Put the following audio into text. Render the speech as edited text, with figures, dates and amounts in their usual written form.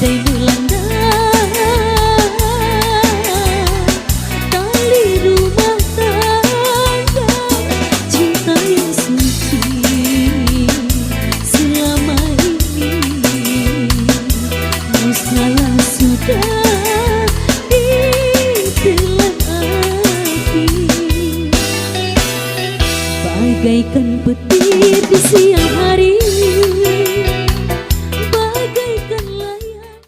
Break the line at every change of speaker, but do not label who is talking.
badai melanda, tali rumah tangga, cinta yang suci selama ini musnahlah sudah ditelan api. Bagaikan petir di siang hari,